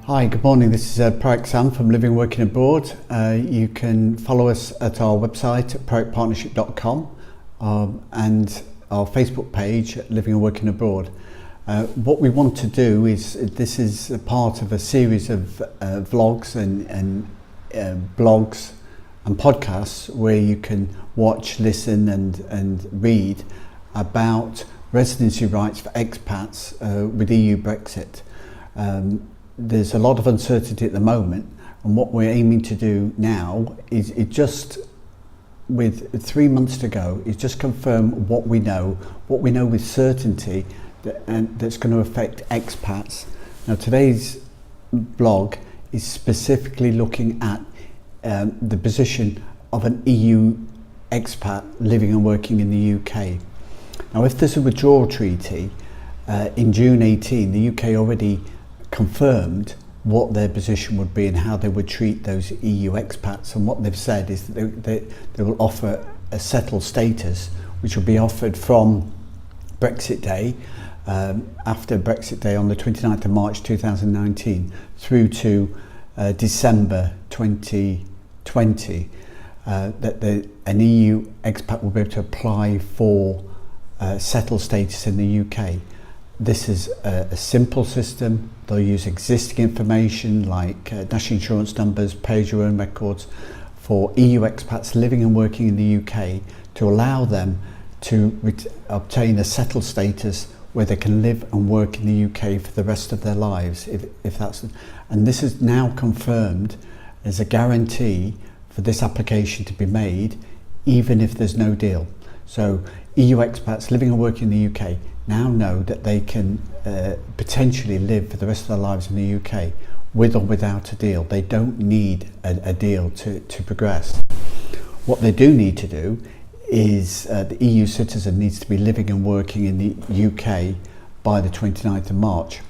Hi, good morning. This is ProACT Sam from Living and Working Abroad. You can follow us at our website at proactpartnership.com and our Facebook page at Living and Working Abroad. What we want to do is, this is a part of a series of vlogs and blogs and podcasts where you can watch, listen and read about residency rights for expats with EU Brexit. There's a lot of uncertainty at the moment, and what we're aiming to do now is with 3 months to go, is just confirm what we know with certainty that's going to affect expats. Now, today's blog is specifically looking at the position of an EU expat living and working in the UK. Now, if there's a withdrawal treaty in June 18, the UK already confirmed what their position would be and how they would treat those EU expats, and what they've said is that they will offer a settled status, which will be offered from Brexit Day, after Brexit Day on the 29th of March 2019 through to December 2020, that an EU expat will be able to apply for settled status in the UK. This is a simple system. They'll use existing information like national insurance numbers, pay-as-you-earn records for EU expats living and working in the UK to allow them to obtain a settled status where they can live and work in the UK for the rest of their lives. And this is now confirmed as a guarantee for this application to be made, even if there's no deal. So EU expats living and working in the UK now know that they can potentially live for the rest of their lives in the UK with or without a deal. They don't need a deal to progress. What they do need to do is the EU citizen needs to be living and working in the UK by the 29th of March.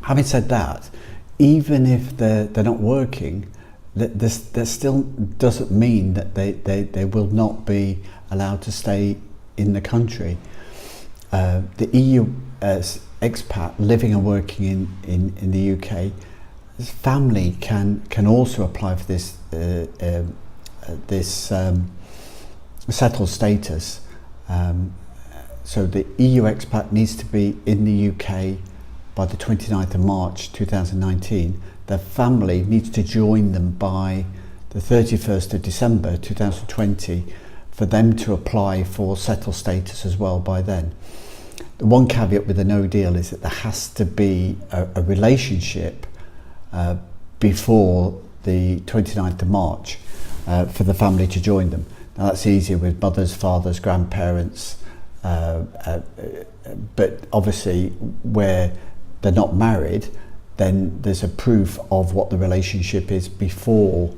Having said that, even if they're not working, that still doesn't mean that they will not be allowed to stay in the country. The EU expat living and working in the UK, his family can also apply for this settled status. So the EU expat needs to be in the UK by the 29th of March 2019. Their family needs to join them by the 31st of December 2020 for them to apply for settled status as well by then. The one caveat with a no deal is that there has to be a relationship before the 29th of March for the family to join them. Now, that's easier with mothers, fathers, grandparents, but obviously where they're not married, then there's a proof of what the relationship is before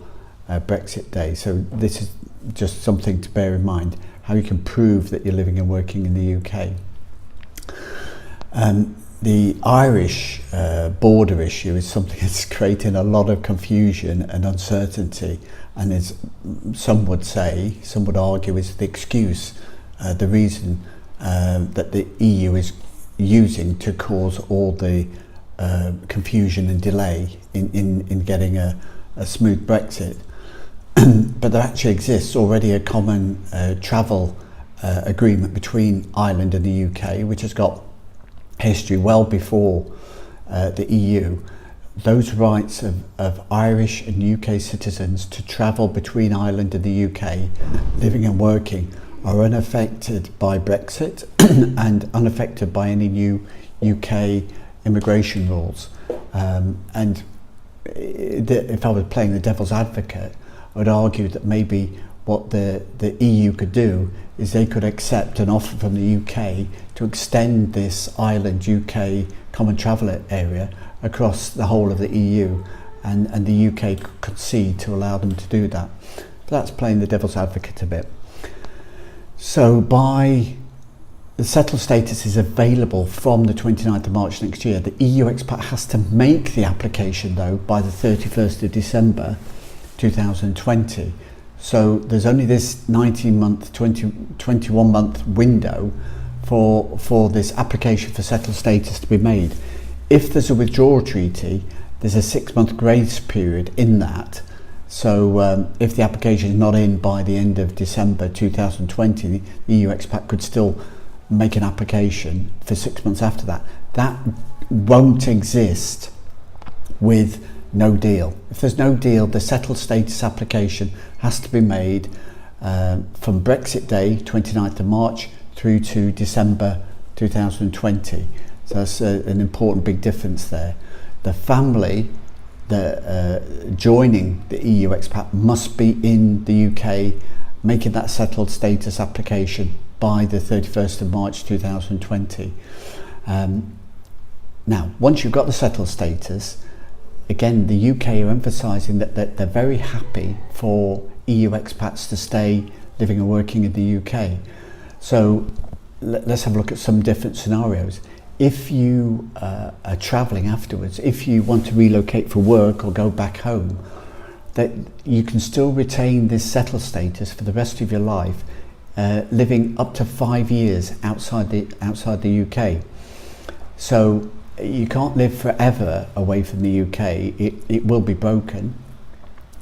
Brexit Day. So this is just something to bear in mind, how you can prove that you're living and working in the UK. The Irish border issue is something that's creating a lot of confusion and uncertainty, and as some would argue, is the excuse, the reason that the EU is using to cause all the confusion and delay in getting a smooth Brexit. But there actually exists already a common travel agreement between Ireland and the UK, which has got history well before the EU. Those rights of Irish and UK citizens to travel between Ireland and the UK, living and working, are unaffected by Brexit and unaffected by any new UK immigration rules. And if I was playing the devil's advocate, I would argue that maybe what the EU could do is they could accept an offer from the UK to extend this Ireland-UK common travel area across the whole of the EU, and the UK could concede to allow them to do that. But that's playing the devil's advocate a bit. So the settled status is available from the 29th of March next year. The EU expat has to make the application though by the 31st of December 2020. So there's only this 19-month, 21-month window for this application for settled status to be made. If there's a withdrawal treaty, there's a 6-month grace period in that. So if the application is not in by the end of December 2020, the EU expat could still make an application for 6 months after that. That won't exist with no deal. If there's no deal, the settled status application has to be made from Brexit Day, 29th of March, through to December 2020. So that's an important big difference there. The family joining the EU expat must be in the UK, making that settled status application by the 31st of March 2020. Now, once you've got the settled status, again, the UK are emphasising that they're very happy for EU expats to stay living and working in the UK. So let's have a look at some different scenarios. If you are travelling afterwards, if you want to relocate for work or go back home, that you can still retain this settled status for the rest of your life, living up to 5 years outside the UK. So you can't live forever away from the UK. It will be broken.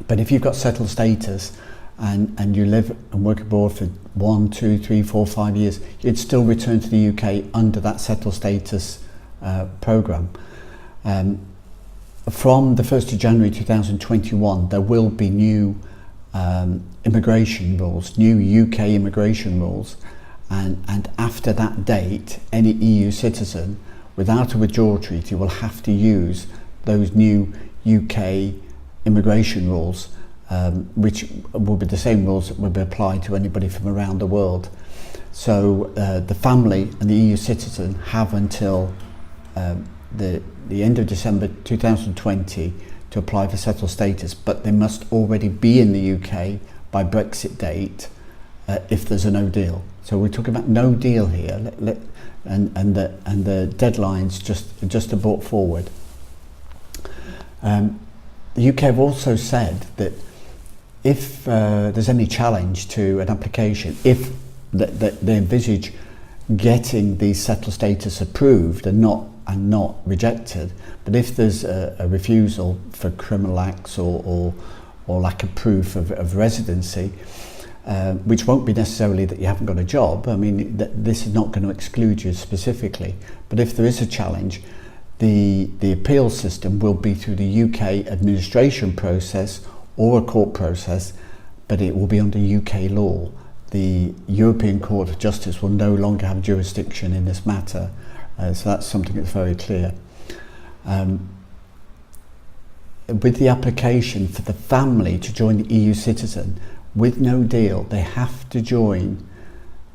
But if you've got settled status and you live and work abroad for 1, 2, 3, 4, 5 years, you'd still return to the UK under that settled status programme. From the 1st of January 2021, there will be new immigration rules, new UK immigration rules, and after that date, any EU citizen without a withdrawal treaty will have to use those new UK immigration rules, which will be the same rules that will be applied to anybody from around the world. So the family and the EU citizen have until the end of December 2020 to apply for settled status, but they must already be in the UK by Brexit date if there's a no deal. So we're talking about no deal here, and the deadline's just brought forward. The UK have also said that if there's any challenge to an application, if they envisage getting the settled status approved and not rejected, but if there's a refusal for criminal acts or lack of proof of residency, which won't be necessarily that you haven't got a job. I mean, this is not going to exclude you specifically, but if there is a challenge, the appeal system will be through the UK administration process or a court process, but it will be under UK law. The European Court of Justice will no longer have jurisdiction in this matter, so that's something that's very clear. With the application for the family to join the EU citizen, with no deal, they have to join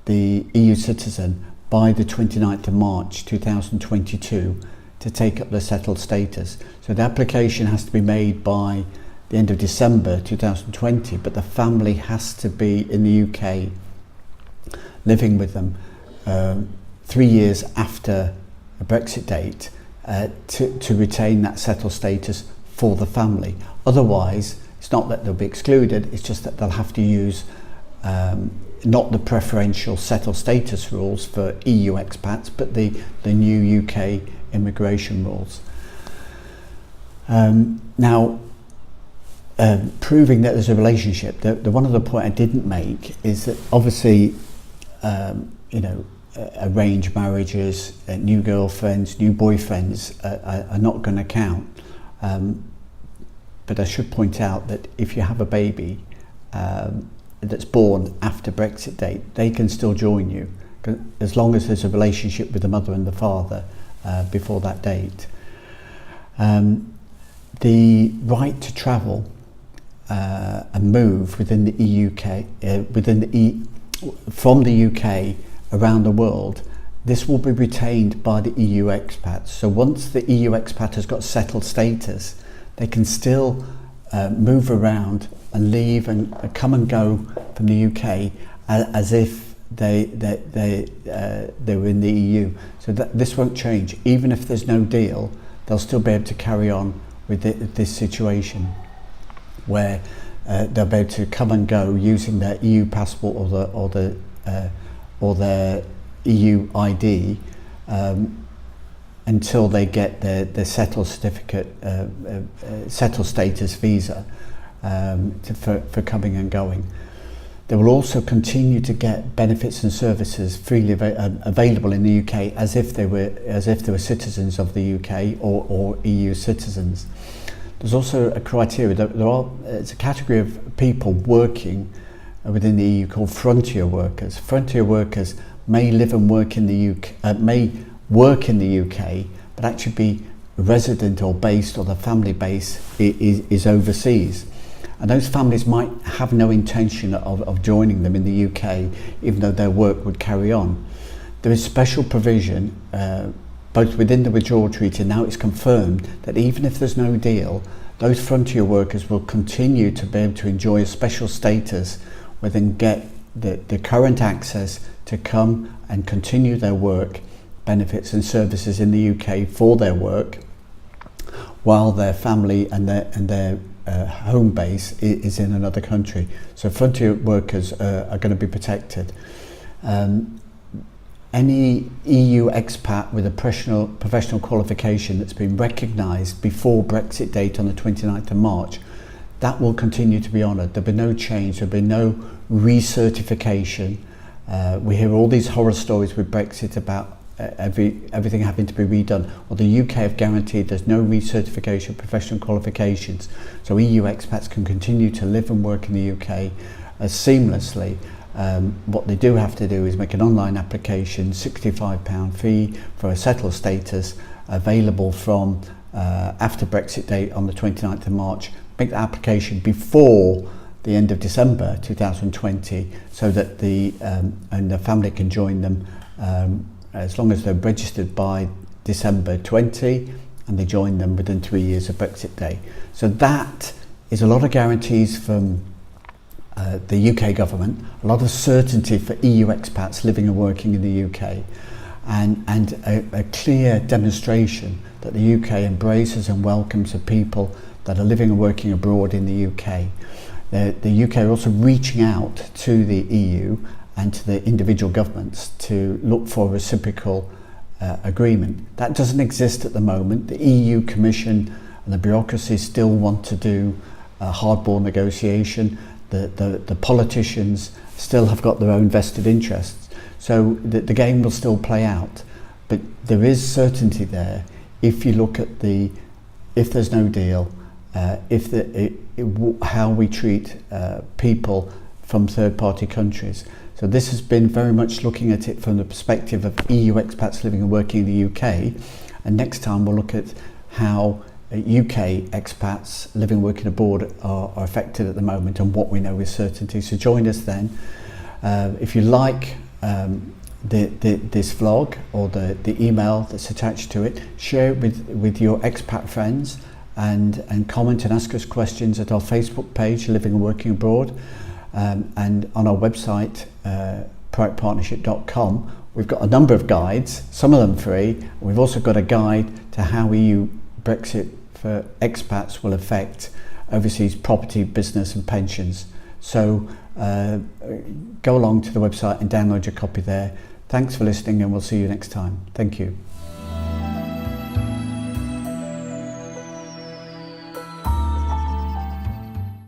the EU citizen by the 29th of March 2022 to take up the settled status. So the application has to be made by the end of December 2020, but the family has to be in the UK living with them 3 years after a Brexit date to retain that settled status for the family. Otherwise, it's not that they'll be excluded, it's just that they'll have to use not the preferential settled status rules for EU expats, but the new UK immigration rules. Now, proving that there's a relationship, the one other point I didn't make is that obviously, arranged marriages, new girlfriends, new boyfriends are not going to count. But I should point out that if you have a baby that's born after Brexit date, they can still join you, as long as there's a relationship with the mother and the father before that date. The right to travel and move within the from the UK around the world, this will be retained by the EU expats. So once the EU expat has got settled status, they can still move around and leave and come and go from the UK as if they were in the EU. So this won't change. Even if there's no deal, they'll still be able to carry on with this situation where they'll be able to come and go using their EU passport or their EU ID, until they get their settled certificate, settled status visa for coming and going. They will also continue to get benefits and services freely available in the UK as if they were citizens of the UK or EU citizens. There's also a criteria that it's a category of people working within the EU called frontier workers. Frontier workers may live and work in the UK, may work in the UK, but actually be resident or based, or the family base is overseas. And those families might have no intention of joining them in the UK, even though their work would carry on. There is special provision, both within the withdrawal treaty, and now it's confirmed that even if there's no deal, those frontier workers will continue to be able to enjoy a special status where they can get the current access to come and continue their work, benefits and services in the UK for their work, while their family and their home base is in another country. So frontier workers are going to be protected. Any EU expat with a professional qualification that's been recognised before Brexit date on the 29th of March, that will continue to be honoured. There'll be no change, there'll be no recertification. We hear all these horror stories with Brexit about everything having to be redone. Well, the UK have guaranteed there's no recertification of professional qualifications, so EU expats can continue to live and work in the UK seamlessly. What they do have to do is make an online application, £65 fee for a settled status, available from after Brexit date on the 29th of March. Make the application before the end of December 2020, so that the family can join them as long as they're registered by December 20 and they join them within 3 years of Brexit Day. So that is a lot of guarantees from the UK government, a lot of certainty for EU expats living and working in the UK, and a clear demonstration that the UK embraces and welcomes the people that are living and working abroad in the UK. The UK are also reaching out to the EU and to the individual governments to look for a reciprocal agreement. That doesn't exist at the moment. The EU Commission and the bureaucracy still want to do a hardball negotiation. The politicians still have got their own vested interests. So the game will still play out. But there is certainty there if you look at if there's no deal, how we treat people from third-party countries. So this has been very much looking at it from the perspective of EU expats living and working in the UK, and next time we'll look at how UK expats living and working abroad are affected at the moment and what we know with certainty. So join us then. If you like this vlog or the email that's attached to it, share it with your expat friends, and comment and ask us questions at our Facebook page, Living and Working Abroad, and on our website, proactpartnership.com. We've got a number of guides, some of them free. We've also got a guide to how EU Brexit for expats will affect overseas property, business and pensions. So go along to the website and download your copy there. Thanks for listening, and we'll see you next time. Thank you.